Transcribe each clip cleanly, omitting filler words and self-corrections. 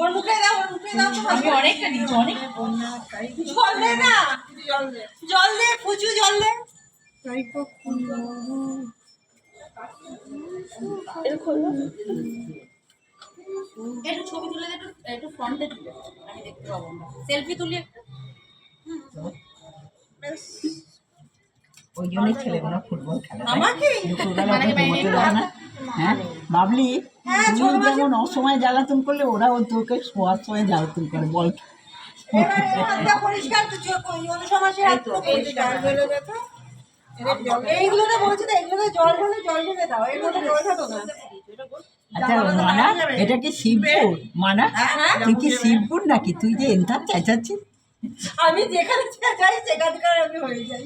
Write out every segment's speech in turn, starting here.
ওর মুখে দাও, ওর মুখে দাও। আমি অনেকটা নিচ্ছি, অনেক জল দে না, জল দে, প্রচুর জল দে। একটু ছবি তুলে দে, একটু ফ্রন্টে তুলে, আমি দেখতে পাবো না। সেলফি তুলি একটা। ওই জন্যই ছেলেগুলো ফুটবল খেলে। আমাকে হ্যাঁ বাবলি, তুই যেমন অসময় জ্বালাতন করলে ওরাও তোকে শোয়ার সময় জ্বালাতন করে বল। পরিষ্কার এইগুলোতে বলছি তো, এগুলোতে জল ঢেলে জল ঢেলে দাও, এগুলোতে জল ঢালো না। আচ্ছা মানা, এটা কি শিবপুর? মানা তুই কি শিবপুর নাকি? তুই যে এনতার চেঁচাচ্ছিস। আমি যেখানে যাই সেখানকার আমি হয়ে যাই।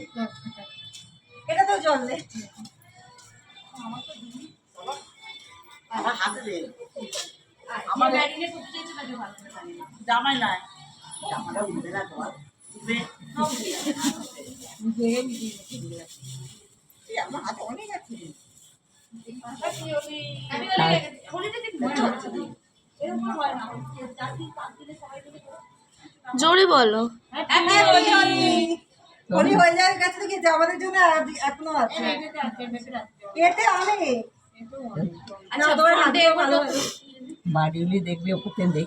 এটা তো জল দে। আমার হাতে দে। আমার ম্যারিনেট করতে চাইছে না, ভালো করে জানি না। জামাই নাই, জামাটা উঠবে না তোমার, উঠবে। আমার হাতে অনেক আছে। জোরে বলো। হোলি হয়ে যাওয়ার কাছ থেকে আমাদের জন্য এখনো আছে, এতে অনেক। বাড়ি দেখবে ওকে দেখ।